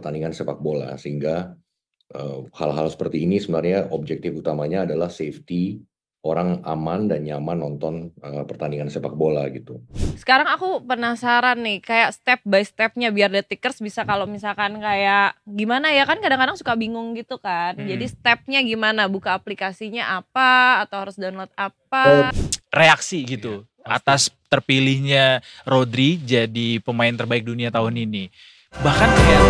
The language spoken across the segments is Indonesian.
pertandingan sepak bola. Sehingga hal-hal seperti ini sebenarnya objektif utamanya adalah safety, orang aman dan nyaman nonton pertandingan sepak bola gitu. Sekarang aku penasaran nih, kayak step by stepnya biar The Tickers bisa kalau misalkan kayak gimana ya, kan kadang-kadang suka bingung gitu kan. Jadi stepnya gimana, buka aplikasinya apa atau harus download apa? Reaksi gitu atas terpilihnya Rodri jadi pemain terbaik dunia tahun ini. Bahkan kayak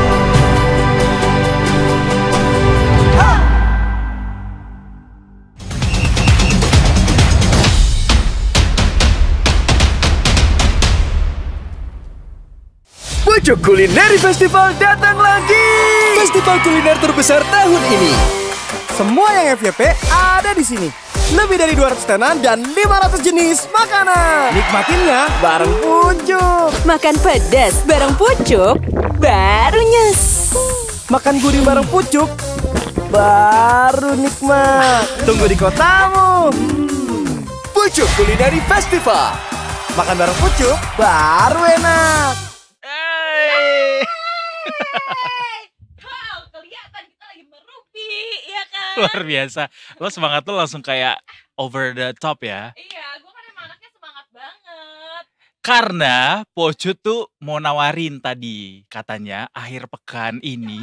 Pucuk Kulineri Festival datang lagi. Festival kuliner terbesar tahun ini. Semua yang FYP ada di sini. Lebih dari 200 tenan dan 500 jenis makanan. Nikmatinnya bareng Pucuk. Makan pedas bareng Pucuk, baru nyes. Makan gurih bareng Pucuk, baru nikmat. Tunggu di kotamu. Pucuk Kulineri Festival. Makan bareng Pucuk, baru enak. Wow, kelihatan kita lagi merupi, ya kan? luar biasa. Lo semangat lo langsung kayak over the top ya. Iya, gue kan emang anaknya semangat banget. Karena Pocut tuh mau nawarin tadi katanya akhir pekan ini.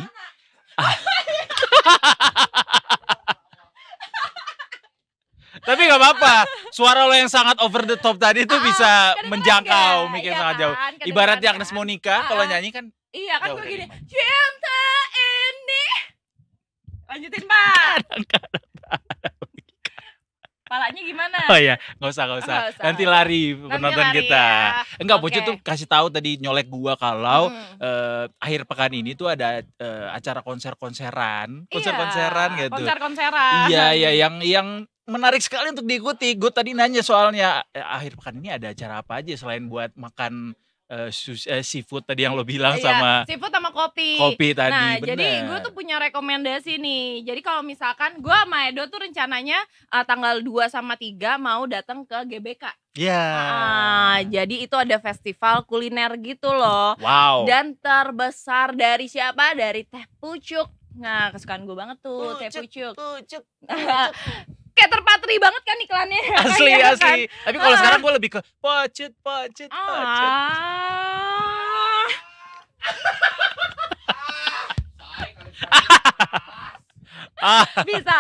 Tapi gak apa-apa, suara lo yang sangat over the top tadi tuh bisa menjangkau mikir iya sangat jauh. kan, Ibaratnya kedengeran Agnes kan? Monica kalau nyanyi kan. Iya kan Jauh gue dari gini, mana. cinta ini. Lanjutin Pak. Palanya gimana? Oh iya, gak usah. Nggak usah. Nanti lari penonton lari kita. ya. Enggak, Oke. Pocut tuh kasih tahu tadi nyolek gua kalau akhir pekan ini tuh ada acara konser-konseran gitu. Konser-konseran. Iya, yang menarik sekali untuk diikuti. Gue tadi nanya soalnya akhir pekan ini ada acara apa aja selain buat makan seafood tadi yang lo bilang sama seafood sama kopi. kopi tadi. Nah, bener. jadi gue tuh punya rekomendasi nih. Jadi kalau misalkan gue sama Edo tuh rencananya tanggal 2 sama 3 mau datang ke GBK. Iya. Jadi itu ada festival kuliner gitu loh. Wow. Dan terbesar dari siapa? Dari Teh Pucuk. Nah, kesukaan gue banget tuh Teh Pucuk. Kayak terpatri banget kan iklannya. Asli. Iya kan? Tapi kalau sekarang gue lebih ke Pocut. Bisa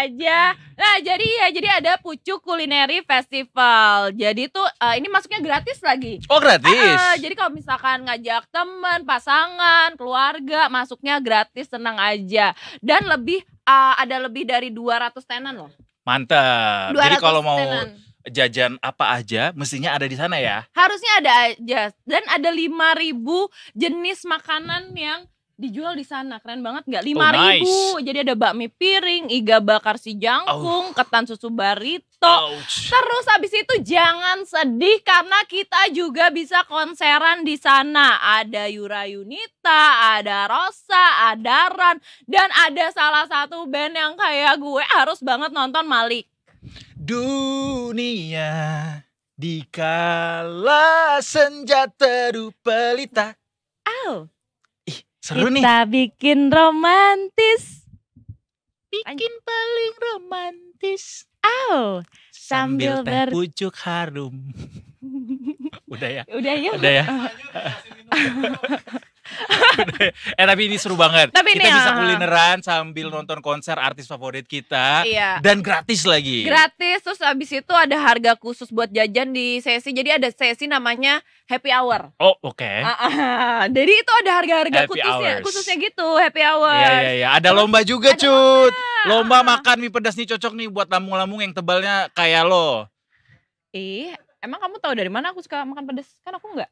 aja. Nah, jadi ada Pucuk Culinary Festival. Jadi tuh ini masuknya gratis lagi. Oh, gratis. Jadi kalau misalkan ngajak teman, pasangan, keluarga, masuknya gratis, tenang aja. Dan ada lebih dari 200 tenan loh. Mantap. 200 Jadi kalau mau tenan. jajan apa aja mestinya ada di sana ya. Harusnya ada aja. Dan ada 5.000 jenis makanan yang dijual di sana. Keren banget nggak? 5.000. nice. Jadi ada bakmi piring, iga bakar si jangkung, ketan susu barito. Ouch. Terus habis itu jangan sedih karena kita juga bisa konseran di sana. Ada Yura Yunita, ada Rosa, ada Ran, dan ada salah satu band yang kayak gue harus banget nonton, Malik. Dunia dikala senja teduh pelita. Au. Seru nih. Kita bikin romantis. Bikin paling romantis. Au. Sambil Sambil teh pucuk harum. Udah ya. Udah yuk. Udah ya. Tapi ini seru banget. Tapi Kita ini, bisa kulineran sambil nonton konser artis favorit kita. Iya. Dan gratis lagi. Gratis, terus abis itu ada harga khusus buat jajan di sesi. Jadi ada sesi namanya happy hour. Oh, oke. Jadi itu ada harga-harga Happy khususnya, hours. khususnya gitu, happy hour. Iya. Ada lomba juga, ada Cut. lomba. Lomba makan mie pedas nih cocok nih buat lambung-lambung yang tebalnya kayak lo. Emang kamu tahu dari mana aku suka makan pedas? Kan aku enggak.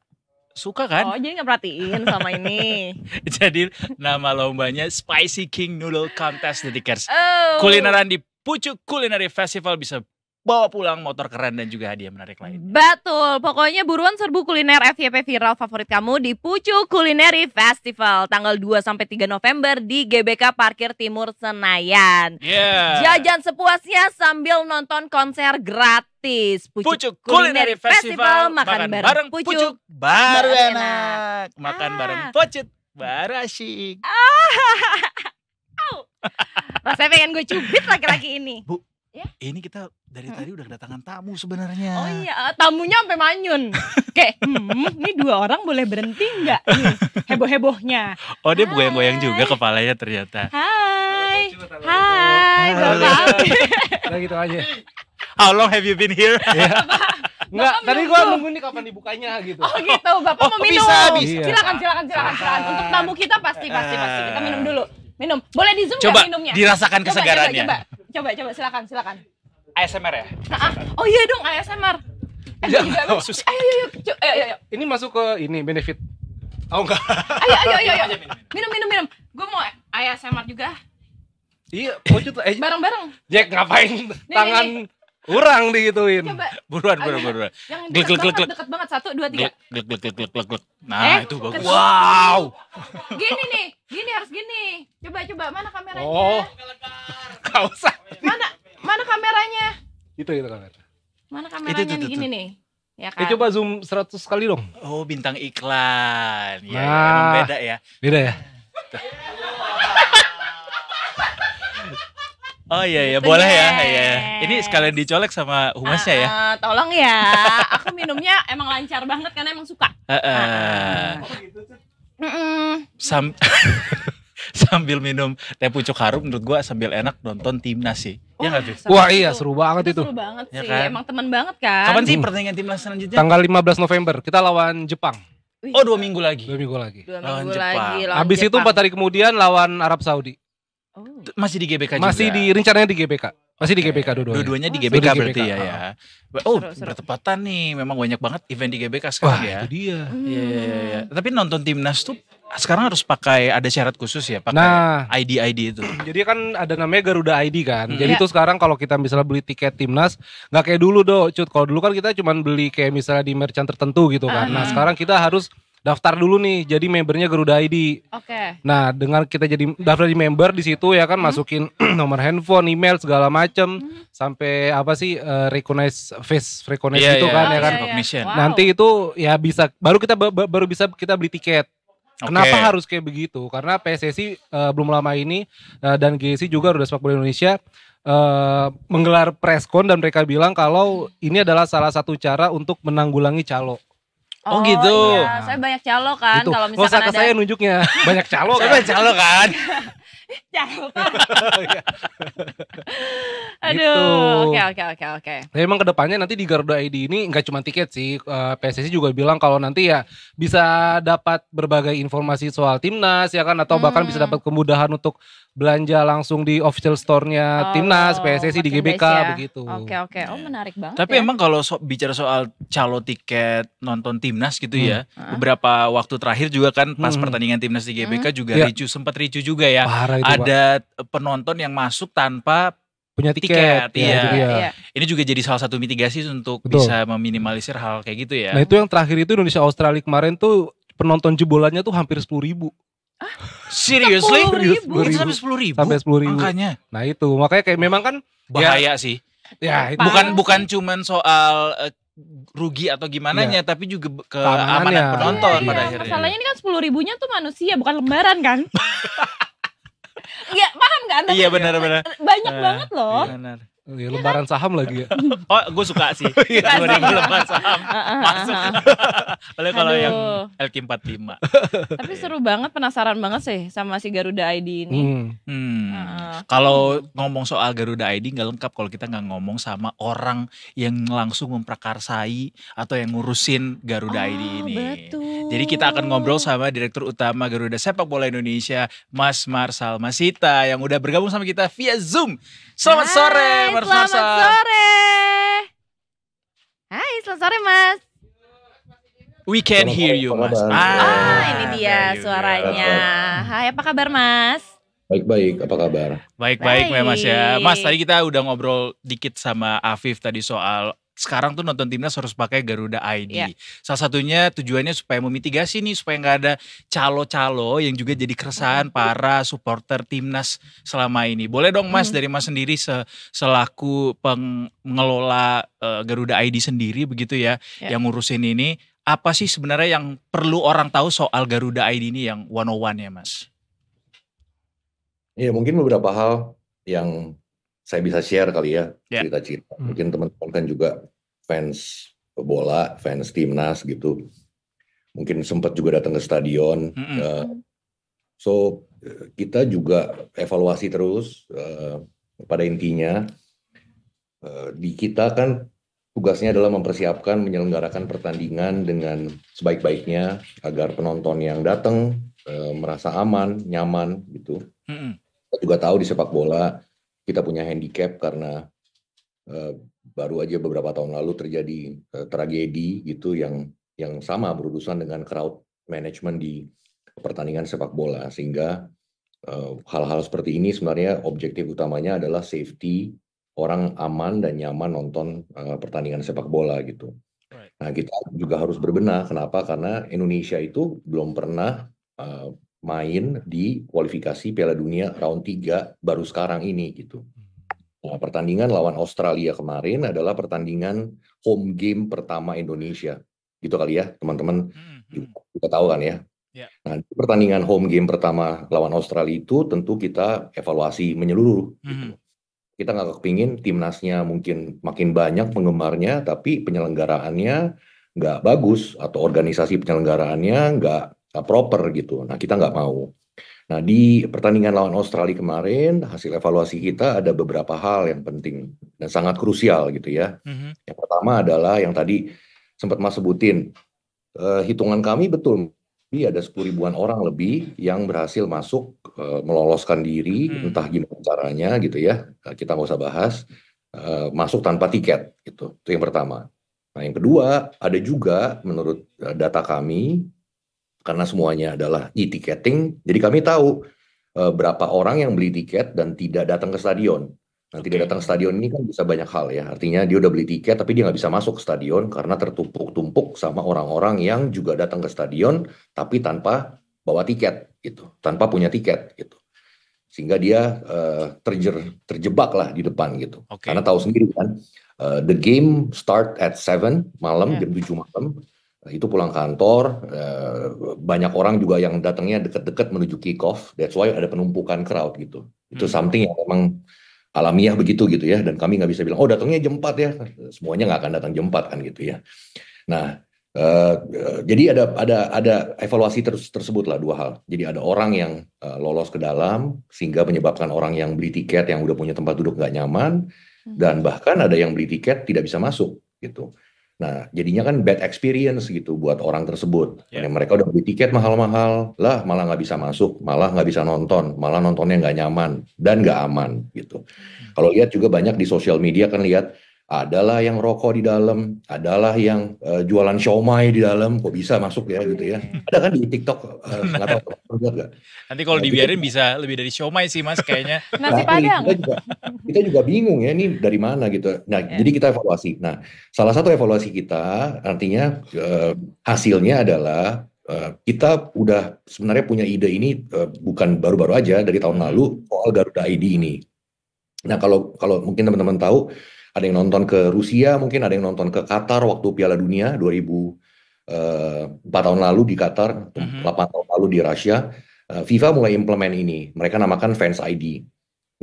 Suka kan? Oh, jadi nggak perhatiin sama ini. Jadi nama lombanya Spicy King Noodle Contest The Tickers. Oh. Kulineran di Pucuk Culinary Festival bisa bawa pulang motor keren dan juga hadiah menarik lain. Betul, pokoknya buruan serbu kuliner FYP viral favorit kamu di Pucuk Culinary Festival tanggal 2 sampai 3 November di GBK Parkir Timur Senayan. Yeah. Jajan sepuasnya sambil nonton konser gratis. Pucuk Culinary Festival, makan bareng Pucuk baru enak. Makan bareng Pocut baru asyik. Rasanya pengen gue cubit laki-laki ini. Bu, Ya? ini kita dari tadi udah kedatangan tamu sebenarnya. Oh iya, tamunya sampai manyun. Kayak, ini 2 orang boleh berhenti nggak? Nih, heboh-hebohnya. Oh dia goyang-goyang Hai. juga kepalanya ternyata. Hai, hai, Bapak. Nah gitu aja. How long have you been here? Enggak, Bapak tadi minum gua dulu. nunggu nih kapan dibukanya gitu. Oh gitu, Bapak Oh, mau minum. bisa. Silakan. Untuk tamu kita pasti. Kita minum dulu. Minum. Boleh di zoom Coba nggak minumnya? dirasakan kesegarannya. Coba, silakan. ASMR ya? Oh iya dong, ASMR. Iya, Juga, susah. Ayo. Ini masuk ke ini benefit. Oh enggak. Ayo. Minum. Gue mau ASMR juga. Iya, wujud lah. Bareng-bareng. Jack ngapain tangan urang digituin. Coba. Buruan. Yang Glek, deket banget. 1, 2, 3. Glek. Nah itu bagus. Wow. Gini nih, harus gini. Coba, mana kameranya? Oh. Enggak usah. Mana kameranya? Itu kamera. Mana kameranya Itu. nih, gini nih. Ya kan? Coba zoom 100 kali dong. Oh bintang iklan. Ya, Nah. emang beda ya. Beda ya? Oh iya Gitu, boleh ya. Jess. Iya. Ini sekalian dicolek sama humasnya ya. Tolong ya. Aku minumnya emang lancar banget karena emang suka. Sambil minum teh pucuk harum menurut gua sambil enak nonton timnas sih. Ya nggak Viv? Wah iya, seru banget itu. Seru banget Ya sih. kan? Emang temen banget kan. Kapan sih pertandingan timnas selanjutnya? Tanggal 15 November kita lawan Jepang. Wih, Oh 2 minggu lagi. 2 minggu lagi. 2 lawan minggu Jepang. lagi lawan Habis itu Jepang. 4 hari kemudian lawan Arab Saudi. Oh. Masih di GBK juga. Masih di rencananya di GBK. Masih di GBK dua-duanya. Dua-duanya di Oh, GBK di berarti GBK. ya. Oh Seru. bertepatan nih. Memang banyak banget event di GBK Wah, sekarang ya. itu dia. Iya. Tapi nonton timnas tuh sekarang harus pakai ada syarat khusus ya, pakai Nah, ID itu. jadi kan ada namanya Garuda ID kan. Hmm. Jadi Iya. tuh sekarang kalau kita misalnya beli tiket timnas, nggak kayak dulu Cut. Kalau dulu kan kita cuma beli kayak misalnya di merchant tertentu gitu kan. Nah sekarang kita harus daftar dulu nih, jadi membernya Garuda ID. Oke. Nah dengan kita jadi daftar di member di situ ya kan masukin nomor handphone, email segala macem sampai apa sih recognize face recognize Iya, gitu iya. kan Oh, ya iya, kan. iya. Recognition. Wow. Nanti itu ya bisa baru bisa kita beli tiket. Oke. Kenapa harus kayak begitu? Karena PSSI belum lama ini dan GSI juga Garuda Sepak Bola Indonesia menggelar preskon dan mereka bilang kalau ini adalah salah satu cara untuk menanggulangi calo. Oh, gitu. Iya, saya banyak calo kan Gitu. kalau Nggak usah misalkan ke ada saya nunjuknya banyak calo Saya kan. main calo kan. calo kan. Gitu. Aduh, oke. Nah, emang kedepannya nanti di Garuda ID ini nggak cuma tiket sih, PSSI juga bilang kalau nanti ya bisa dapat berbagai informasi soal timnas ya kan, atau bahkan bisa dapat kemudahan untuk belanja langsung di official store-nya timnas, PSSI di GBK merchandise ya. begitu. Oke. Oh menarik banget Tapi ya. emang kalau bicara soal calo tiket nonton timnas gitu ya, beberapa waktu terakhir juga kan pas pertandingan timnas di GBK juga Ya. sempat ricu juga ya. Parah itu, Pak. Ada penonton yang masuk tanpa Punya tiket, Tiket, ya, iya. itu dia. Iya. ini juga jadi salah satu mitigasi untuk Betul. bisa meminimalisir hal kayak gitu ya. Nah itu yang terakhir itu Indonesia Australia kemarin tuh penonton jebolannya tuh hampir 10.000. Seriously? 10.000? Itu sampai 10.000? Sampai 10.000. Angkanya Nah itu makanya kayak memang kan bahaya sih. ya itu Bukan cuman soal rugi atau gimana nya, tapi juga keamanan Keamanannya. penonton Iya, pada akhirnya. masalahnya ini kan 10.000-nya tuh manusia bukan lembaran kan. Iya paham kan? Iya benar. Banyak banget loh. Benar. ya, lebaran saham lagi ya. Oh, gue suka sih. 2000 lembar saham masuk. Apalagi kalau Aduh. yang LQ45. Tapi seru banget, penasaran banget sih sama si Garuda ID ini. Kalau ngomong soal Garuda ID nggak lengkap kalau kita nggak ngomong sama orang yang langsung memprakarsai atau yang ngurusin Garuda ID ini. Betul. Jadi kita akan ngobrol sama Direktur Utama Garuda Sepak Bola Indonesia, Mas Marsal Masita yang udah bergabung sama kita via Zoom. Selamat sore, Mas Selamat Marsal. sore. Hai, selamat sore Mas. We can hear you, Mas. Apa kabar? Ini dia there you go. suaranya. Hai, apa kabar Mas? Baik-baik, apa kabar? Baik-baik Mas ya. Baik. Mas tadi kita udah ngobrol dikit sama Afif tadi soal sekarang tuh nonton timnas harus pakai Garuda ID. Iya. Salah satunya tujuannya supaya memitigasi nih, supaya nggak ada calo-calo yang juga jadi keresahan para supporter timnas selama ini. Boleh dong Mas dari Mas sendiri selaku pengelola Garuda ID sendiri begitu ya, Ya. yang ngurusin ini. Apa sih sebenarnya yang perlu orang tahu soal Garuda ID ini yang 101 ya Mas? Ya mungkin beberapa hal yang saya bisa share kali ya, Ya. cerita-cerita. Mungkin teman-teman kan juga fans bola, fans timnas gitu. Mungkin sempat juga datang ke stadion. So kita juga evaluasi terus. Pada intinya di kita kan tugasnya adalah mempersiapkan menyelenggarakan pertandingan dengan sebaik-baiknya agar penonton yang datang merasa aman, nyaman gitu. Kita juga tahu di sepak bola kita punya handicap karena baru aja beberapa tahun lalu terjadi tragedi gitu yang sama berurusan dengan crowd management di pertandingan sepak bola, sehingga hal-hal seperti ini sebenarnya objektif utamanya adalah safety, orang aman dan nyaman nonton pertandingan sepak bola gitu. Nah kita juga harus berbenah, kenapa? Karena Indonesia itu belum pernah main di kualifikasi Piala Dunia round 3 baru sekarang ini gitu. Nah, pertandingan lawan Australia kemarin adalah pertandingan home game pertama Indonesia. Gitu kali ya, teman-teman juga tahu kan ya. Nah, di pertandingan home game pertama lawan Australia itu tentu kita evaluasi menyeluruh. Gitu. Kita nggak kepingin timnasnya mungkin makin banyak penggemarnya, tapi penyelenggaraannya nggak bagus atau organisasi penyelenggaraannya nggak proper gitu. Nah, kita nggak mau. Nah, di pertandingan lawan Australia kemarin, hasil evaluasi kita ada beberapa hal yang penting dan sangat krusial gitu ya. Yang pertama adalah yang tadi sempat Mas sebutin, hitungan kami betul, ada 10 ribuan orang lebih yang berhasil masuk, meloloskan diri, entah gimana caranya gitu ya, kita nggak usah bahas, masuk tanpa tiket gitu, itu yang pertama. Nah yang kedua, ada juga menurut data kami, karena semuanya adalah e-ticketing, jadi kami tahu berapa orang yang beli tiket dan tidak datang ke stadion. Nah, tidak datang ke stadion ini kan bisa banyak hal ya, artinya dia udah beli tiket tapi dia nggak bisa masuk ke stadion karena tertumpuk-tumpuk sama orang-orang yang juga datang ke stadion tapi tanpa bawa tiket gitu, tanpa punya tiket gitu. Sehingga dia terjebak lah di depan gitu. Karena tahu sendiri kan, the game start at 7 malam, jam 7 malam. Itu pulang kantor, banyak orang juga yang datangnya deket-deket menuju kick off, that's why ada penumpukan crowd gitu. Itu something yang memang alamiah begitu gitu ya, dan kami nggak bisa bilang, oh datangnya jam 4 ya, semuanya nggak akan datang jam 4 kan gitu ya. Nah, jadi ada evaluasi tersebut lah dua hal. Jadi ada orang yang lolos ke dalam, sehingga menyebabkan orang yang beli tiket yang udah punya tempat duduk nggak nyaman, dan bahkan ada yang beli tiket tidak bisa masuk gitu. Nah, jadinya kan bad experience gitu buat orang tersebut. Mereka udah beli tiket mahal-mahal, lah malah nggak bisa masuk, malah nggak bisa nonton, malah nontonnya nggak nyaman dan nggak aman gitu. Kalau lihat juga banyak di sosial media kan lihat, adalah yang rokok di dalam, adalah yang jualan siomay di dalam, kok bisa masuk ya gitu ya. Ada kan di TikTok, nggak tahu lihat nggak? Nanti kalau dibiarin bisa lebih dari siomay sih Mas kayaknya. Nasi Padang. Kita juga bingung ya ini dari mana gitu. Nah, jadi kita evaluasi. Nah, salah satu evaluasi kita artinya hasilnya adalah kita udah sebenarnya punya ide ini bukan baru-baru aja, dari tahun lalu soal Garuda ID ini. Nah, kalau mungkin teman-teman tahu, ada yang nonton ke Rusia, mungkin ada yang nonton ke Qatar waktu Piala Dunia 4 tahun lalu di Qatar, 8 tahun lalu di Rusia. FIFA mulai implement ini, mereka namakan Fans ID.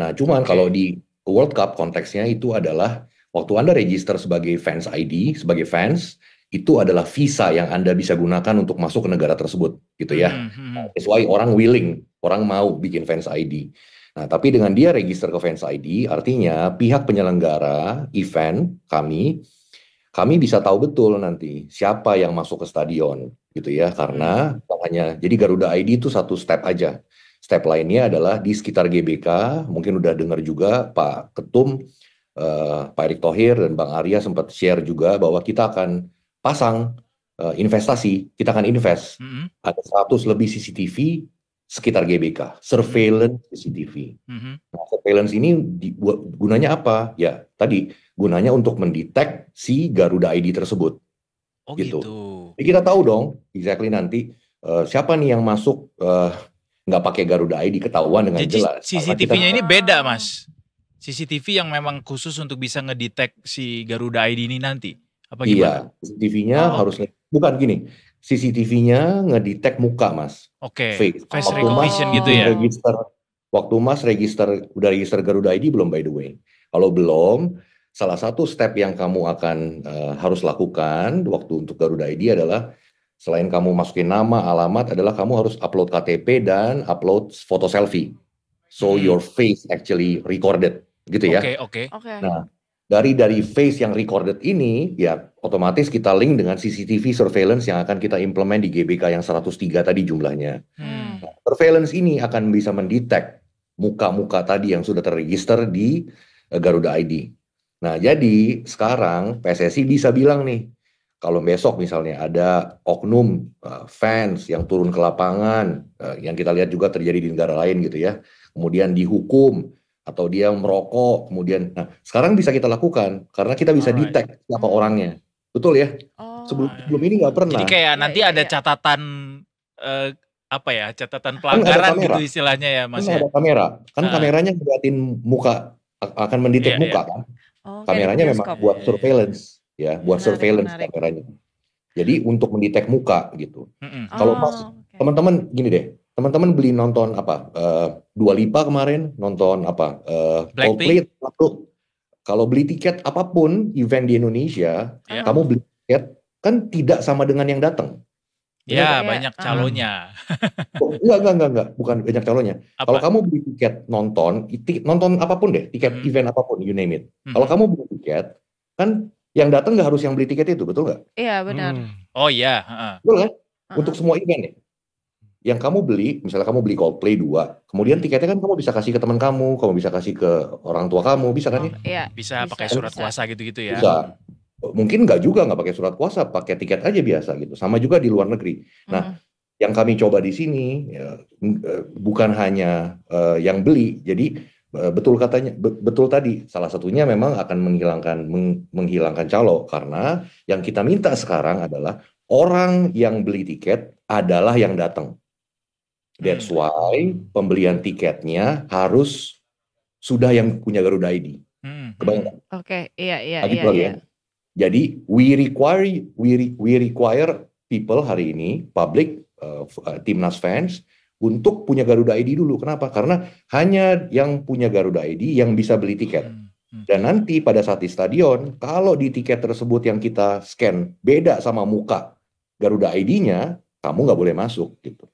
Nah, cuman kalau di World Cup konteksnya itu adalah waktu Anda register sebagai Fans ID, sebagai fans, itu adalah visa yang Anda bisa gunakan untuk masuk ke negara tersebut, gitu ya. That's why orang willing, orang mau bikin Fans ID. Nah, tapi dengan dia register ke Fans ID, artinya pihak penyelenggara event kami bisa tahu betul nanti siapa yang masuk ke stadion, gitu ya. Karena hanya jadi Garuda ID itu satu step aja. Step lainnya adalah di sekitar GBK, mungkin udah dengar juga Pak Ketum, Pak Erick Thohir dan Bang Arya sempat share juga bahwa kita akan pasang investasi, kita akan invest. Ada 100 lebih CCTV sekitar GBK, surveillance CCTV. Nah, surveillance ini gunanya apa? Ya, tadi gunanya untuk mendetek si Garuda ID tersebut. Oh gitu. Jadi kita tahu dong, exactly nanti siapa nih yang masuk nggak pakai Garuda ID, ketahuan dengan jelas. CCTV-nya ini beda Mas. CCTV yang memang khusus untuk bisa ngedetek si Garuda ID ini nanti. Apa gimana? Iya, CCTV-nya harus bukan gini. CCTV-nya ngedetek muka, Mas. Face Face recognition gitu ya. Register Waktu Mas udah register Garuda ID belum by the way? Kalau belum, salah satu step yang kamu akan harus lakukan waktu untuk Garuda ID adalah selain kamu masukin nama, alamat, adalah kamu harus upload KTP dan upload foto selfie. So your face actually recorded, gitu ya. Oke. Nah, dari face yang recorded ini, ya otomatis kita link dengan CCTV surveillance yang akan kita implement di GBK yang 103 tadi jumlahnya. Nah, surveillance ini akan bisa mendetek muka-muka tadi yang sudah terregister di Garuda ID. Nah, jadi sekarang PSSI bisa bilang nih, kalau besok misalnya ada oknum fans yang turun ke lapangan, yang kita lihat juga terjadi di negara lain gitu ya, kemudian dihukum, atau dia merokok, kemudian, nah sekarang bisa kita lakukan, karena kita bisa detect siapa orangnya. Betul ya? Sebelum ini nggak pernah. Jadi kayak nanti ada catatan, catatan pelanggaran gitu istilahnya ya Mas ya? Ada kamera, kan kameranya ngeliatin muka, akan mendetek muka kan? Kameranya memang buat surveillance ya, buat surveillance kameranya. Jadi untuk mendetek muka gitu. Kalau teman-teman gini deh, teman-teman beli nonton Dua Lipa kemarin, nonton Coldplay, kalau beli tiket apapun event di Indonesia, kamu beli tiket kan tidak sama dengan yang datang. Ya, banyak calonnya. Enggak, bukan banyak calonnya. Kalau kamu beli tiket nonton apapun deh, tiket event apapun, you name it. Kalau kamu beli tiket, kan yang datang nggak harus yang beli tiket itu, betul nggak? Iya, benar. Oh iya. Betul kan? Untuk semua event ya. Yang kamu beli, misalnya kamu beli Coldplay 2, kemudian tiketnya kan kamu bisa kasih ke teman kamu bisa kasih ke orang tua kamu, bisa kan ya? Iya. Bisa pakai surat kuasa gitu-gitu ya? Bisa. Mungkin nggak pakai surat kuasa, pakai tiket aja biasa gitu. Sama juga di luar negeri. Nah, yang kami coba di sini bukan hanya yang beli. Jadi betul tadi, salah satunya memang akan menghilangkan calo, karena yang kita minta sekarang adalah orang yang beli tiket adalah yang datang. That's why pembelian tiketnya harus sudah yang punya Garuda ID. Kebayang? Oke, iya. Jadi we require people hari ini, public, Timnas fans, untuk punya Garuda ID dulu. Kenapa? Karena hanya yang punya Garuda ID yang bisa beli tiket. Dan nanti pada saat di stadion, kalau di tiket tersebut yang kita scan beda sama muka Garuda ID-nya, kamu nggak boleh masuk gitu.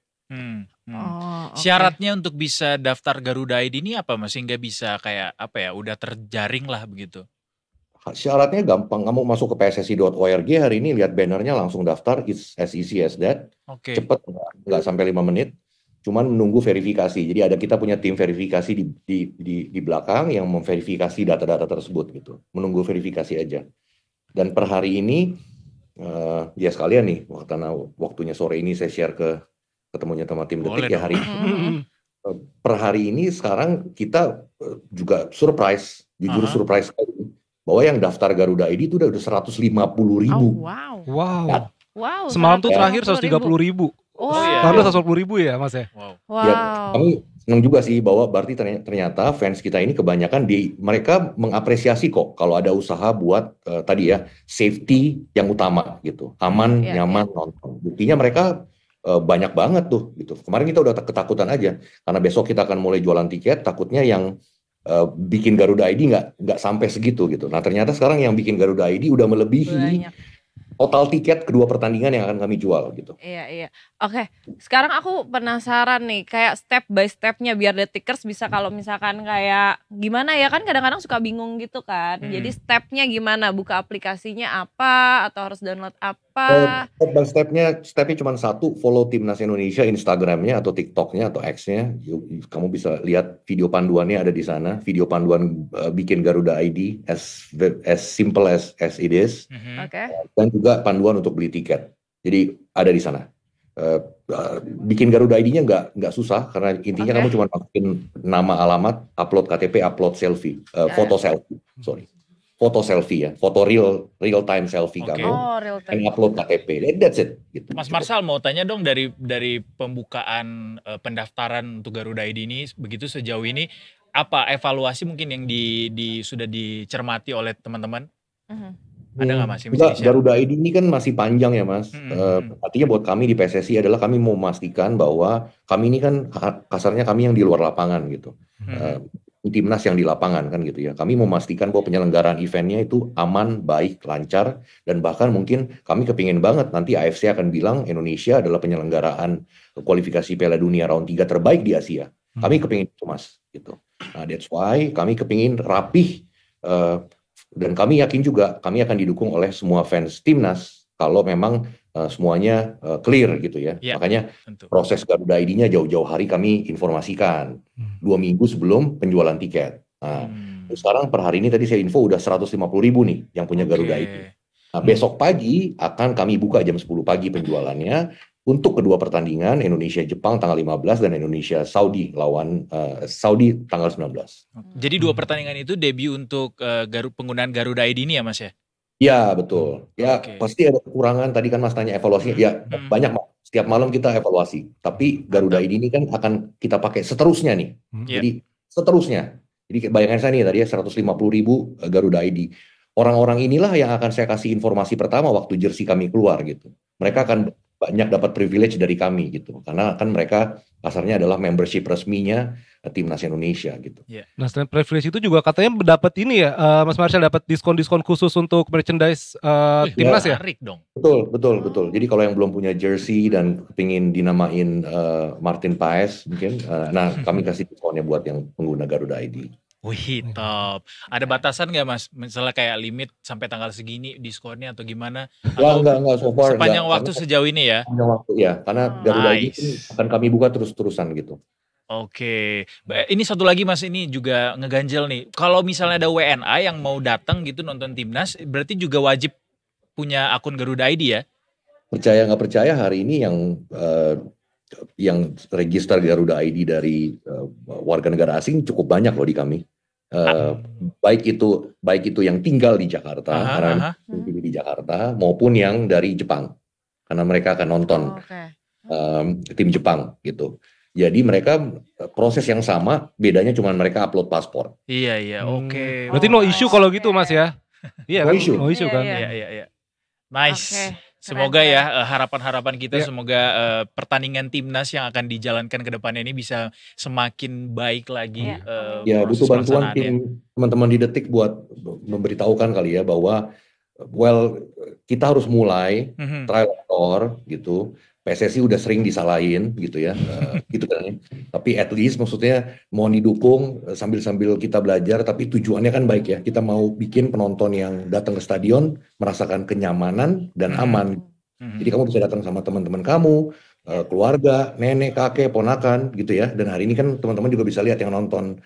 Syaratnya untuk bisa daftar Garuda ID ini apa Mas? Sehingga bisa kayak udah terjaring lah begitu. Syaratnya gampang, kamu masuk ke pssi.org hari ini, lihat bannernya langsung daftar, it's as easy as that. Cepet, nggak sampai 5 menit, cuman menunggu verifikasi. Jadi kita punya tim verifikasi di belakang yang memverifikasi data-data tersebut gitu, menunggu verifikasi aja. Dan per hari ini, ya sekalian nih, karena waktunya sore ini saya share ketemunya sama tim Detik ya hari ini. Per hari ini sekarang kita juga surprise, jujur surprise sekali, bahwa yang daftar Garuda ID itu udah 150.000. Wow. Semalam tuh terakhir 130.000. Lalu 150.000 ya Mas ya? Ya, kami senang juga sih bahwa berarti ternyata fans kita ini kebanyakan mereka mengapresiasi kok kalau ada usaha buat tadi ya, safety yang utama gitu, aman, nyaman nonton. Buktinya mereka banyak banget tuh gitu. Kemarin kita udah ketakutan aja karena besok kita akan mulai jualan tiket, takutnya yang bikin Garuda ID nggak sampai segitu gitu. Nah ternyata sekarang yang bikin Garuda ID udah melebihi total tiket kedua pertandingan yang akan kami jual gitu. Iya. Oke, sekarang aku penasaran nih, kayak step by stepnya biar Detikers bisa, kalau misalkan kayak gimana ya, kan kadang-kadang suka bingung gitu kan. Jadi stepnya gimana, buka aplikasinya apa, atau harus download apa? Step by stepnya cuma satu, follow Timnas Indonesia Instagramnya atau TikToknya atau X-nya. Kamu bisa lihat video panduannya ada di sana, video panduan bikin Garuda ID as simple as it is. Dan juga panduan untuk beli tiket. Jadi ada di sana. Bikin Garuda ID-nya nggak susah, karena intinya kamu cuma masukin nama, alamat, upload KTP, upload selfie, foto selfie ya, foto real time selfie kamu, dan upload KTP, that's it. Gitu. Mas Marsal mau tanya dong, dari pembukaan pendaftaran untuk Garuda ID ini begitu sejauh ini, apa evaluasi mungkin yang sudah dicermati oleh teman-teman? Ada nggak Mas yang bisa Enggak, di-share? Garuda ID ini kan masih panjang ya Mas. Artinya buat kami di PSSI adalah kami mau memastikan bahwa kami ini kan kasarnya kami yang di luar lapangan gitu. Timnas yang di lapangan kan gitu ya. Kami memastikan bahwa penyelenggaraan eventnya itu aman, baik, lancar, dan bahkan mungkin kami kepingin banget nanti AFC akan bilang Indonesia adalah penyelenggaraan kualifikasi Piala Dunia round 3 terbaik di Asia. Kami kepingin itu Mas gitu. Nah, that's why kami kepingin rapih, dan kami yakin juga kami akan didukung oleh semua fans timnas kalau memang semuanya clear gitu ya. Ya, Makanya tentu. proses Garuda ID-nya jauh-jauh hari kami informasikan 2 minggu sebelum penjualan tiket. Nah, sekarang per hari ini tadi saya info udah 150.000 nih yang punya Garuda ID. Nah, besok pagi akan kami buka jam 10 pagi penjualannya untuk kedua pertandingan Indonesia-Jepang tanggal 15 dan Indonesia-Saudi lawan Saudi tanggal 19. Jadi 2 pertandingan itu debut untuk penggunaan Garuda ID ini ya Mas ya? Ya betul. Ya Oke. pasti ada kekurangan. Tadi kan Mas tanya evaluasinya. Ya banyak Mas. Setiap malam kita evaluasi. Tapi Garuda ID ini kan akan kita pakai seterusnya nih. Jadi seterusnya. Jadi bayangkan saya nih tadi ya 150.000 Garuda ID. Orang-orang inilah yang akan saya kasih informasi pertama waktu jersey kami keluar gitu. Mereka akan banyak dapat privilege dari kami gitu. Karena kan mereka kasarnya adalah membership resminya Timnas Indonesia gitu. Nah, selain privilege itu juga katanya dapat ini ya, Mas Marshall dapat diskon-diskon khusus untuk merchandise timnas ya? Menarik dong. Betul. Jadi kalau yang belum punya jersey dan pengen dinamain Martin Paes mungkin, nah kami kasih diskonnya buat yang pengguna Garuda ID. Wih, top. Ada batasan nggak Mas? Misalnya kayak limit sampai tanggal segini diskonnya atau gimana? Atau Enggak so far. sepanjang enggak. waktu sejauh ini ya? Sepanjang waktu ya, karena Garuda ID Nice. akan kami buka terus-terusan gitu. Oke, ini satu lagi Mas, ini juga ngeganjel nih. Kalau misalnya ada WNA yang mau datang gitu nonton timnas, berarti juga wajib punya akun Garuda ID ya? Percaya nggak percaya hari ini yang register Garuda ID dari warga negara asing cukup banyak loh di kami. Baik itu yang tinggal di Jakarta karena di Jakarta maupun yang dari Jepang karena mereka akan nonton tim Jepang gitu. Jadi mereka proses yang sama, bedanya cuma mereka upload paspor. Iya, oke. Berarti no issue kalau gitu Mas ya? Iya No kan? issue. No issue kan? Iya. Nice. Oke, Semoga keren. ya harapan-harapan kita semoga pertandingan timnas yang akan dijalankan ke depannya ini bisa semakin baik lagi. Ya proses butuh bantuan pelaksanaannya. tim teman-teman di Detik buat memberitahukan kali ya bahwa kita harus mulai trial and error gitu. PSSI udah sering disalahin gitu ya, gitu kan ya. Tapi at least maksudnya mohon didukung sambil kita belajar, tapi tujuannya kan baik ya. Kita mau bikin penonton yang datang ke stadion merasakan kenyamanan dan aman. Jadi kamu bisa datang sama teman-teman kamu, keluarga, nenek, kakek, ponakan gitu ya. Dan hari ini kan teman-teman juga bisa lihat yang nonton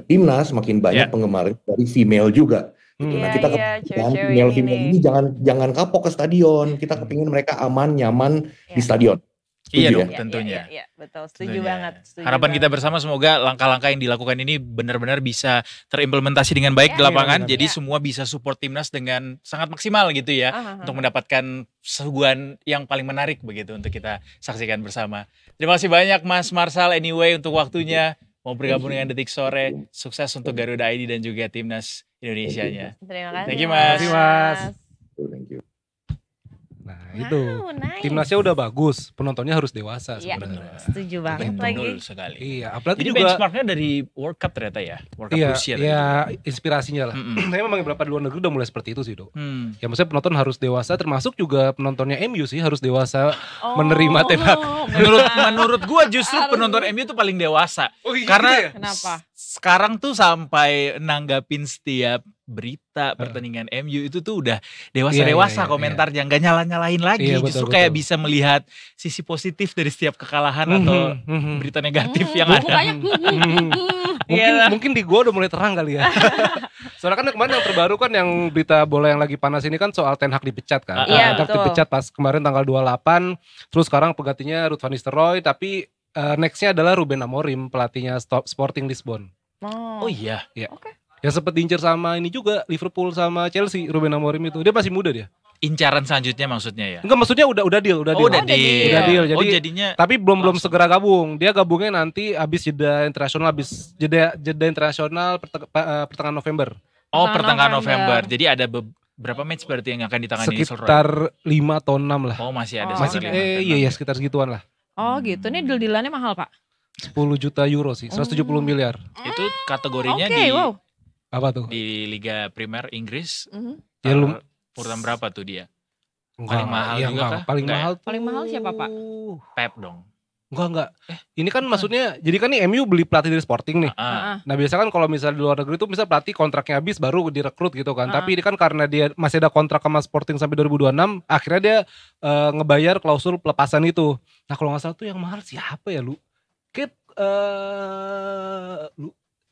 timnas makin banyak penggemar dari female juga. Gitu. Nah kita cewek-cewek female ini jangan kapok ke stadion. Kita kepingin mereka aman, nyaman di stadion. Iya Setuju dong, ya? tentunya. Iya, betul. Setuju banget. Harapan kita bersama semoga langkah-langkah yang dilakukan ini benar-benar bisa terimplementasi dengan baik di lapangan. Jadi semua bisa support timnas dengan sangat maksimal gitu ya. Untuk mendapatkan suguhan yang paling menarik begitu untuk kita saksikan bersama. Terima kasih banyak Mas Marshall anyway untuk waktunya. Mau bergabung dengan Detik Sore. Sukses untuk Garuda ID dan juga timnas Indonesianya. Terima kasih. Thank you, Mas. Terima kasih, Mas. Thank you. Nah itu Nice. timnasnya udah bagus, penontonnya harus dewasa Iya, sebenarnya. setuju banget Betul lagi. sekali. Iya, apalagi Jadi juga benchmarknya dari World Cup ternyata ya. World Cup iya, Rusia tadi. iya inspirasinya lah. Tapi memang beberapa di luar negeri udah mulai seperti itu sih, Dok. Ya maksudnya penonton harus dewasa, termasuk juga penontonnya MU sih harus dewasa menerima Ten Hag. Menurut gua justru penonton MU tuh paling dewasa. Karena Kenapa? sekarang tuh sampai nanggapin setiap berita pertandingan MU itu tuh udah dewasa-dewasa Iya, komentarnya, nggak nyala-nyalain lagi. Iya, Justru betul, kayak betul. bisa melihat sisi positif dari setiap kekalahan atau berita negatif yang ada. Mungkin di gua udah mulai terang kali ya. Soalnya kan kemarin yang terbaru kan yang berita bola yang lagi panas ini kan soal Ten Hag dipecat kan. Iya, Ten Hag betul. dipecat pas kemarin tanggal 28, terus sekarang penggantinya Ruud van Nistelrooy, tapi nextnya adalah Ruben Amorim, pelatihnya Sporting Lisbon. Oh iya. Ya. Yang sempat diincar sama ini juga Liverpool sama Chelsea, Ruben Amorim itu. Dia masih muda dia. Incaran selanjutnya maksudnya ya. Enggak, maksudnya udah deal, udah Oh, deal. udah deal. Udah deal. Oh, Jadi jadinya tapi belum segera gabung. Dia gabungnya nanti habis jeda internasional, jeda internasional pertengahan November. pertengahan November. November. Jadi ada Berapa match berarti yang akan ditangani Nistelrooy? Sekitar 5 atau 6 lah. Oh masih ada. Masih, iya sekitar segituan lah. Oh gitu, ini deal-dealannya mahal Pak? 10 juta euro sih, 170 miliar. Itu kategorinya Apa tuh? Di Liga Primer Inggris. Ya urutan berapa tuh dia? Paling mahal juga kah? Paling mahal siapa Pak? Pep dong. Enggak. Ini kan maksudnya, jadi kan nih MU beli pelatih dari Sporting nih. Nah biasa kan kalau misalnya di luar negeri itu misal pelatih kontraknya habis baru direkrut gitu kan. Tapi ini kan karena dia masih ada kontrak sama Sporting sampai 2026, akhirnya dia ngebayar klausul pelepasan itu. Nah kalau nggak salah tuh yang mahal siapa ya lu? Kayak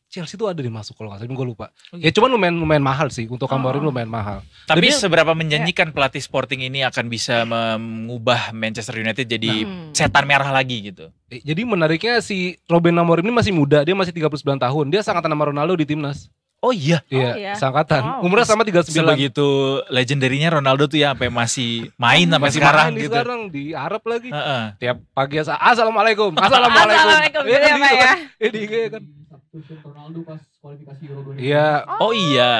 Chelsea tuh ada masuk kalau nggak salah, gue lupa. Ya cuman lumayan mahal sih, untuk Amorim lumayan mahal. Tapi seberapa menjanjikan pelatih Sporting ini akan bisa mengubah Manchester United jadi setan merah lagi gitu? Jadi menariknya si Ruben Amorim ini masih muda, dia masih 39 tahun, dia sangkatan sama Ronaldo di timnas. Oh iya? Iya, sangkatan. Umurnya sama 39. Sebegitu legendarinya Ronaldo tuh ya sampai masih main sampai sekarang gitu. Sekarang di Arab lagi. Tiap pagi Assalamualaikum. Assalamualaikum. Gitu ya Pak ya. Ini kan. Ronaldo pas kualifikasi Euro 2020. Iya. Oh iya.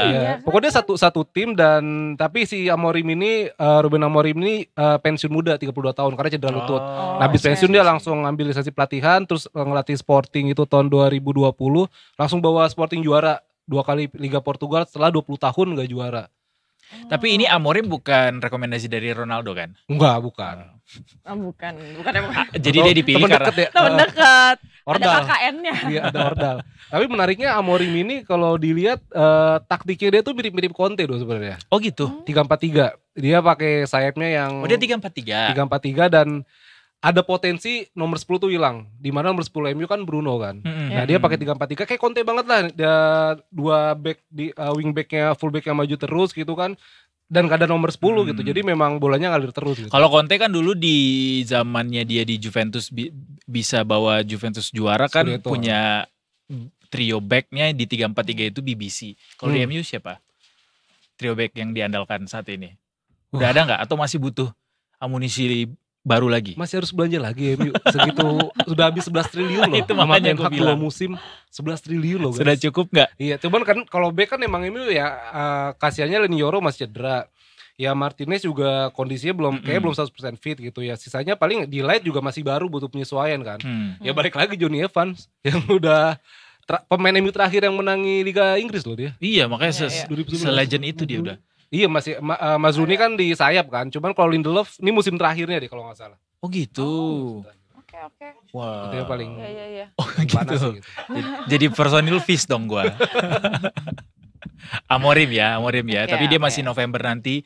Pokoknya satu tim dan tapi si Amorim ini Ruben Amorim ini pensiun muda 32 tahun karena cedera lutut. Nah, habis pensiun dia langsung ngambil lisensi pelatihan terus ngelatih Sporting itu tahun 2020, langsung bawa Sporting juara 2 kali Liga Portugal setelah 20 tahun enggak juara. Tapi ini Amorim bukan rekomendasi dari Ronaldo kan? Enggak, bukan. Bukan emang. Jadi dia dipilih karena teman dekat. Ordal. Ada KKN-nya. Iya, ada Ordal. Tapi menariknya Amorim ini kalau dilihat taktiknya dia tuh mirip-mirip Conte tuh sebenarnya. Oh gitu. 3-4-3. Dia pakai sayapnya yang dia 3-4-3. 3-4-3 dan ada potensi nomor 10 tuh hilang. Di mana nomor 10 MU kan Bruno kan. Nah, dia pakai 3-4-3 kayak Conte banget lah. Dia dua back di wing backnya, full backnya maju terus gitu kan. Dan gak ada nomor 10 gitu. Jadi memang bolanya ngalir terus gitu. Kalau Conte kan dulu di zamannya dia di Juventus bisa bawa Juventus juara kan Scudetto. Punya trio backnya di 3-4-3 itu BBC. Kalau di MU siapa? Trio back yang diandalkan saat ini. Udah ada gak? Atau masih butuh amunisi baru lagi? Masih harus belanja lagi MU. Segitu sudah habis 11 triliun loh. Itu makanya gue bilang. 2 musim 11 triliun loh guys. Sudah cukup gak? Iya, cuman kan kalau back kan emang MU ya kasihannya Leny Yoro masih cedera. Ya Martinez juga kondisinya belum 100% fit gitu ya. Sisanya paling di Light juga masih baru butuh penyesuaian kan. Ya balik lagi Johnny Evans yang udah pemain MU terakhir yang menangi Liga Inggris loh dia. Iya, makanya se-legend itu dia udah. Iya masih Mazruni kan di sayap kan. Cuman kalau Lindelof ini musim terakhirnya deh kalau nggak salah. Oh gitu. Oke. Wah. Itu yang paling. Iya. Oh gitu. Jadi personil fees dong gua. Amorim ya. Tapi dia masih November nanti.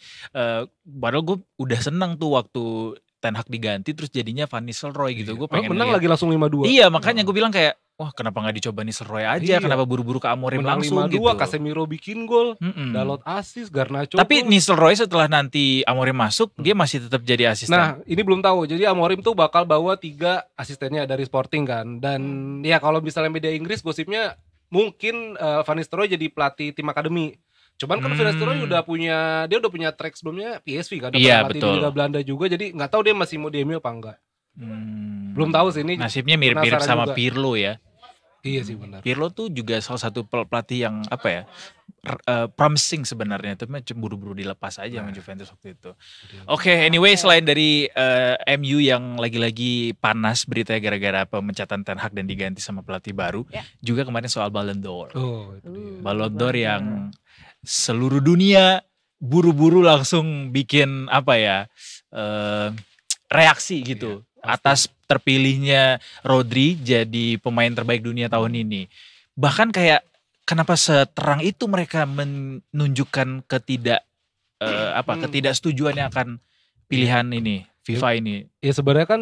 Padahal gue udah seneng tuh waktu Ten Hag diganti terus jadinya Van Nistelrooy gitu. Gue pengen menang lagi langsung 5-2. Iya, makanya gue bilang kayak wah kenapa gak dicoba Nistelrooy aja, kenapa buru-buru ke Amorim menang langsung 5-2, gitu. Casemiro bikin gol, Dalot asis, Garnacho. Tapi Nistelrooy setelah nanti Amorim masuk, dia masih tetap jadi asisten. Nah ini belum tahu, jadi Amorim tuh bakal bawa 3 asistennya dari Sporting kan. Dan ya kalau misalnya media Inggris gosipnya mungkin Van Nistelrooy jadi pelatih tim akademi. Cuman kan Van Nistelrooy udah punya track sebelumnya PSV kan, iya, pelatih di Liga Belanda juga, jadi nggak tahu dia masih mau di MU apa enggak. Belum tahu sih ini. Nasibnya mirip-mirip sama juga. Pirlo ya. Iya sih benar. Pirlo tuh juga salah satu pelatih yang apa ya, promising sebenarnya, tapi buru-buru dilepas aja sama Juventus waktu itu. Oke, anyway selain dari MU yang lagi-lagi panas beritanya gara-gara pemecatan Ten Hag dan diganti sama pelatih baru, juga kemarin soal Ballon d'Or. Ballon d'Or yang seluruh dunia buru-buru langsung bikin apa ya, reaksi gitu atas terpilihnya Rodri jadi pemain terbaik dunia tahun ini. Bahkan kayak kenapa seterang itu mereka menunjukkan ketidaksetujuannya akan pilihan ini FIFA ini. Ya sebenarnya kan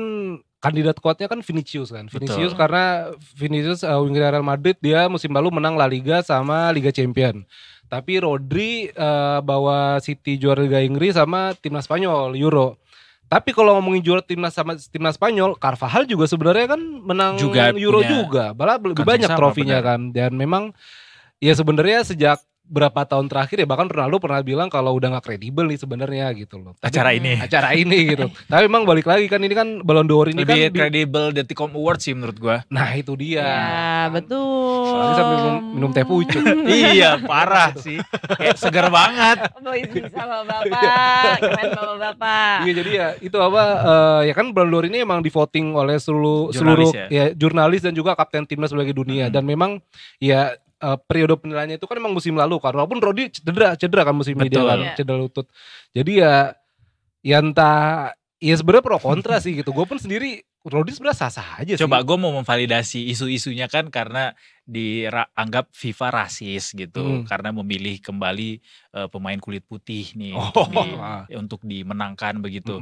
kandidat kuatnya kan Vinicius kan. Vinicius karena Vinicius winger Real Madrid, dia musim lalu menang La Liga sama Liga Champion. Tapi Rodri bawa City juara Liga Inggris sama timnas Spanyol Euro. Tapi kalau ngomongin juara timnas sama timnas Spanyol, Carvajal juga sebenarnya kan menang juga Euro juga. Malah lebih banyak trofinya kan. Dan memang ya sebenarnya sejak berapa tahun terakhir ya, bahkan Ronaldo pernah bilang kalau udah gak kredibel nih sebenarnya gitu loh. Acara ini gitu. Tapi emang balik lagi kan, ini kan Ballon d'Or ini lebih kan kredibel Deticom Awards sih menurut gua. Nah itu dia. Ya betul. Apalagi sambil minum teh pucuk. Iya parah sih, kayak segar banget. Bisa bapak-bapak, keren bapak-bapak. Iya jadi ya itu apa ya kan Ballon d'Or ini emang di voting oleh seluruh ya jurnalis dan juga kapten timnas sebagai dunia. Dan memang ya periode penilaiannya itu kan emang musim lalu kan, walaupun Rodri cedera kan musim ini dia kan, cedera lutut. Jadi ya entah ya sebenarnya pro kontra sih gitu. Gue pun sendiri Rodri sebenarnya sah-sah aja sih. Coba gue mau memvalidasi isu-isunya kan, karena dianggap FIFA rasis gitu, karena memilih kembali pemain kulit putih nih untuk dimenangkan begitu.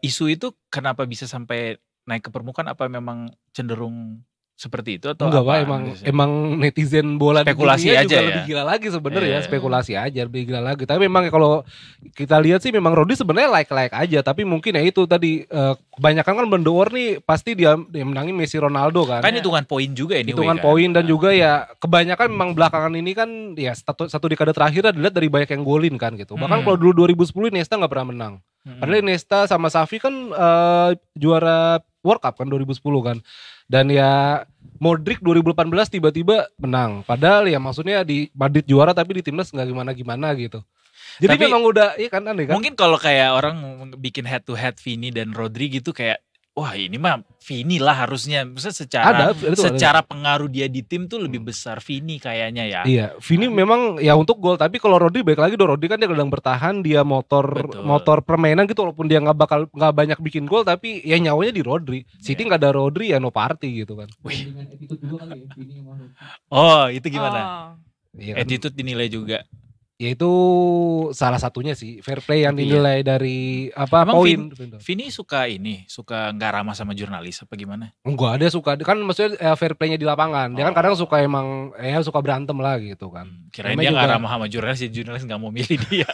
Isu itu kenapa bisa sampai naik ke permukaan? Apa memang cenderung seperti itu atau enggak, apa? Pak, emang netizen bola spekulasi di dunia aja juga ya? Lebih gila lagi sebenarnya, spekulasi aja lebih gila lagi. Tapi memang kalau kita lihat sih memang Rodri sebenarnya like aja, tapi mungkin ya itu tadi kebanyakan kan Ballon d'Or nih pasti dia menangin Messi, Ronaldo kan. Kan hitungan poin juga ini. Hitungan poin dan juga ya kebanyakan memang belakangan ini kan ya satu dekade terakhir dilihat dari banyak yang golin kan gitu. Bahkan kalau dulu 2010 Iniesta nggak pernah menang. Padahal Iniesta sama Xavi kan juara World Cup kan 2010 kan. Dan ya Modric 2018 tiba-tiba menang. Padahal ya maksudnya di Madrid juara tapi di timnas nggak gimana-gimana gitu. Jadi tapi, memang udah iya kan aneh kan. Mungkin kalau kayak orang bikin head to head Vini dan Rodri gitu kayak wah ini mah Vini lah harusnya. Maksudnya secara pengaruh dia di tim tuh lebih besar Vini kayaknya ya. Iya, Vini memang ya untuk gol, tapi kalau Rodri balik lagi Rodri kan dia kadang bertahan, dia motor permainan gitu, walaupun dia nggak banyak bikin gol tapi ya nyawanya di Rodri. City nggak ada Rodri ya no party gitu kan. Oh, itu gimana? Iya kan? Attitude dinilai juga. Ya itu salah satunya sih fair play yang dinilai dari apa poin. Vini suka nggak ramah sama jurnalis apa gimana? Enggak, dia suka kan maksudnya fair playnya di lapangan. Dia kan kadang suka emang suka berantem lah gitu kan. Kirain dia nggak ramah sama jurnalis, jurnalis nggak mau milih dia.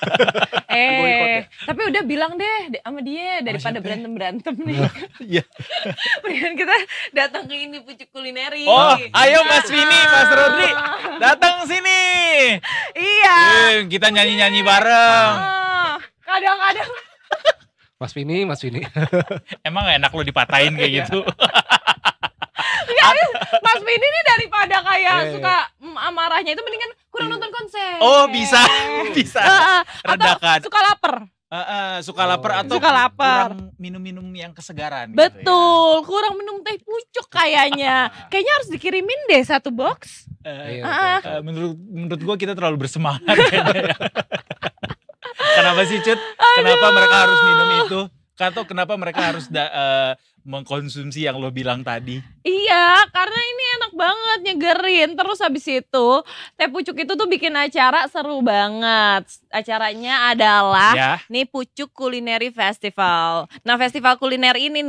Tapi udah bilang deh sama dia daripada berantem nih. Iya. Mendingan kita datang ke ini Pucuk Kulineri. Oh, ayo Mas Vini, Mas Rodri, datang sini. Iya. Kita nyanyi-nyanyi bareng. Kadang-kadang. Mas Vini. Emang enak lo dipatahin kayak gitu? Mas Vini nih daripada kayak suka marahnya itu mendingan kurang nonton konser. Oh bisa. Redakan. Suka lapar. Suka lapar atau kurang minum-minum yang kesegaran. Betul, gitu ya? Kurang minum teh pucuk kayaknya. Kayaknya harus dikirimin deh 1 box. Menurut gua kita terlalu bersemangat kayaknya. Kenapa sih Cut? Kenapa mereka harus minum itu? Atau kenapa mereka harus mengkonsumsi yang lo bilang tadi? Iya, karena ini enak banget nyegerin. Terus habis itu teh pucuk itu tuh bikin acara seru banget. Acaranya adalah nih Pucuk Culinary Festival. Nah festival kuliner ini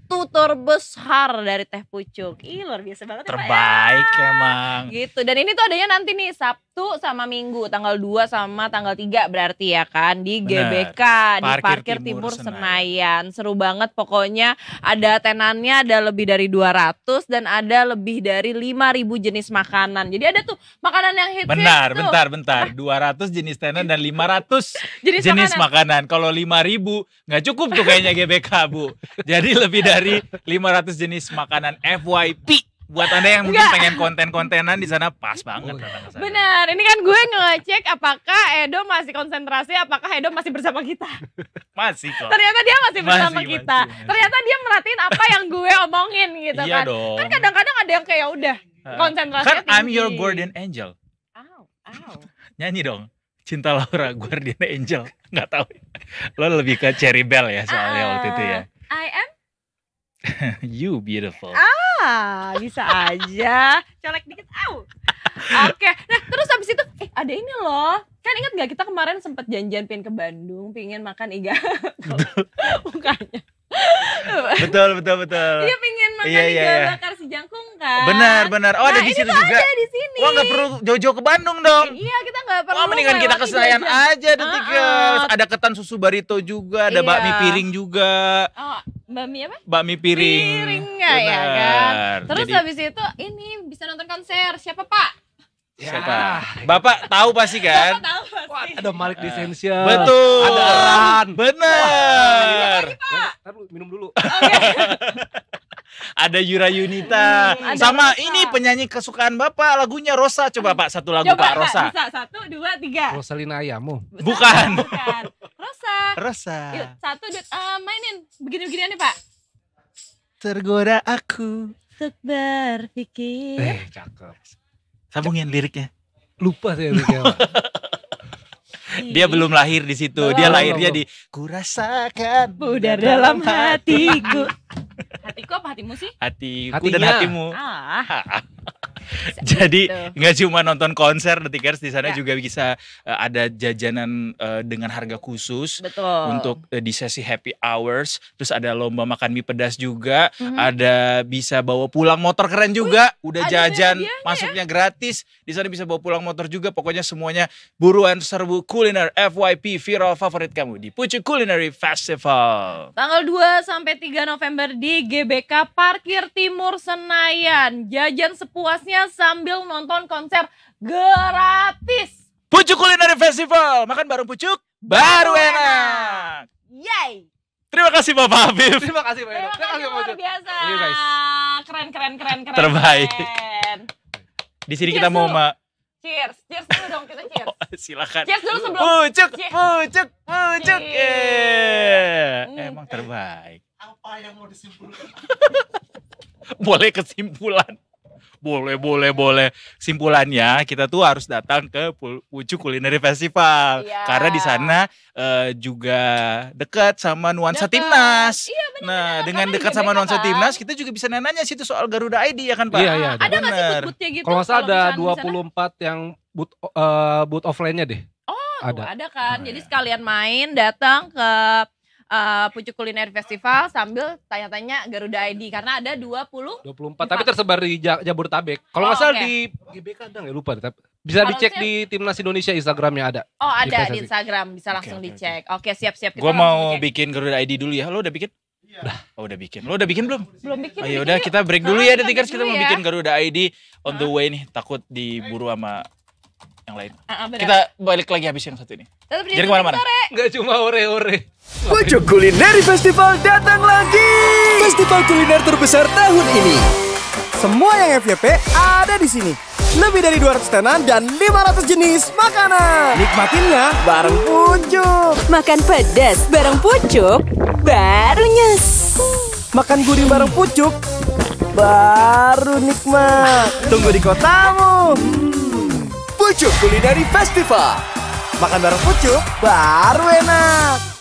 tuh terbesar dari teh pucuk. Ih luar biasa banget. Terbaik ya, emang. Gitu. Dan ini tuh adanya nanti nih Sabtu sama Minggu, tanggal 2 sama tanggal 3 berarti ya kan di GBK di Parkir Timur Senayan. Seru banget pokoknya. Ada tenannya ada lebih dari 200 dan ada lebih dari 5.000 jenis makanan. Jadi ada tuh makanan yang hits. Bentar. 200 jenis tenan dan 500 jenis makanan. Kalau 5.000 nggak cukup tuh kayaknya GBK, Bu. Jadi lebih dari 500 jenis makanan FYP. Buat Anda yang mungkin pengen konten-kontenan di sana pas banget. Benar, ini kan gue ngecek apakah Edo masih konsentrasi, apakah Edo masih bersama kita. Masih kok. Ternyata dia masih bersama kita. Ternyata dia merhatiin apa yang gue omongin gitu iya kan. Dong. Kan kadang-kadang ada yang kayak udah konsentrasinya kan tinggi. I'm your guardian angel. Nyanyi dong. Cinta Laura guardian angel. Nggak tahu. Lo lebih ke Cherry Bell ya soalnya waktu itu ya. I am you beautiful. Bisa aja. Colek dikit. Oke. Nah, terus habis itu ada ini loh. Kan ingat gak kita kemarin sempat janjian pengen ke Bandung, pengen makan iga. Mukanya. Betul. Iya pengen makan iga bakar si jangkung kan. Benar. Oh, ada di situ juga. Ada di sini. Wah, enggak perlu jauh-jauh ke Bandung dong. Iya, kita enggak perlu. Wah, mendingan kita ke Senayan aja detik. Ada ketan susu barito juga, ada bakmi piring juga. Oh, bakmi apa? Bakmi piring. Ya kan. Terus habis itu ini bisa nonton konser. Siapa, Pak? Siapa? Bapak tahu pasti kan? Tahu pasti. Wah, ada Malik Descentia. Betul. Ada Ran. Bener. Taruh minum dulu. Ada Yura Yunita. Ada Sama Rosa. ini penyanyi kesukaan Bapak lagunya Rosa. Coba Pak satu lagu Coba Pak Rosa. bisa 1, 2, 3. Rosalina Ayamu. Bukan. Bukan. Rosa. Rosa. Yuk 1, 2, mainin begini-beginian nih Pak. Tergoda aku. Untuk berpikir. Cakep. Sambungin liriknya. Lupa saya liriknya, Pak. Dia belum lahir di situ. Belum, Dia lahirnya belum. di kurasakan Pudar dalam hatiku. Hatiku apa hatimu sih? hatiku dan Hatinya. hatimu. Ah. Jadi Gitu. nggak cuma nonton konser Detikers, di sana Ya. juga bisa ada jajanan dengan harga khusus. Betul. Untuk di sesi happy hours, terus ada lomba makan mie pedas juga, Mhm. ada bisa bawa pulang motor keren juga, udah ada jajan, hadiahnya masuknya gratis, di sana bisa bawa pulang motor juga, pokoknya semuanya buruan serbu kuliner FYP viral favorit kamu di Pucuk Culinary Festival. Tanggal 2 sampai 3 November di GBK Parkir Timur Senayan. Jajan sepuasnya sambil nonton konser gratis. Pucuk Culinary Festival, makan bareng Pucuk, baru enak. Yay! Terima kasih Bapak Habib. Terima kasih Pak Edo. Terima kasih luar biasa. Thank you, guys. Keren. Terbaik. keren. Di sini Cheers kita mau dulu. Cheers dulu dong kita cheers. silakan. Cheers dulu sebelum. Pucuk. Cheers. Emang terbaik. Apa yang mau disimpulkan? Boleh kesimpulan. Boleh. Simpulannya kita tuh harus datang ke Pucuk Culinary Festival. Iya. Karena di sana juga dekat sama nuansa Dekat. Timnas. Iya benar. Nah, dengan Karena dekat di sama GBK nuansa kan. Timnas, kita juga bisa nanya situ soal Garuda ID ya kan Pak? Iya, iya. Ada nggak sih Bener. booth-boothnya gitu? Kalau nggak salah ada misalnya di sana? 24 yang boot offline-nya deh. Tuh, ada kan. Oh, Jadi iya. sekalian main datang ke Pucuk Kuliner Festival sambil tanya-tanya Garuda ID karena ada 20. 24, tapi tersebar di Jabodetabek. Kalau Oh, nggak salah oke. di GBK ada nggak lupa deh. Bisa dicek Harusnya- di Timnas Indonesia Instagramnya ada. Oh, ada PSSI. di Instagram, bisa langsung oke. dicek. Oke, siap-siap. Kita Gue langsung mau cek. bikin Garuda ID dulu ya. Lo udah bikin? Oh udah bikin. Lo udah bikin belum? Belum bikin. Ayo bikin udah yuk. kita break dulu Nah, ya kita Detikers. break Kita dulu mau ya. bikin Garuda ID on the way nih. Takut diburu sama yang lain. Benar. Kita balik lagi habis yang satu ini. Tetap di Jadi Detik kemana-mana. Sore. Nggak cuma ore-ore. Pucuk Culinary Festival datang lagi. Festival kuliner terbesar tahun ini. Semua yang FYP ada di sini. Lebih dari 200 tenan dan 500 jenis makanan. Nikmatinnya bareng Pucuk. Makan pedas bareng Pucuk, baru nyes. Makan gurih bareng Pucuk, baru nikmat. Tunggu di kotamu. Pucuk Culinary Festival. Makan bareng Pucuk, baru enak.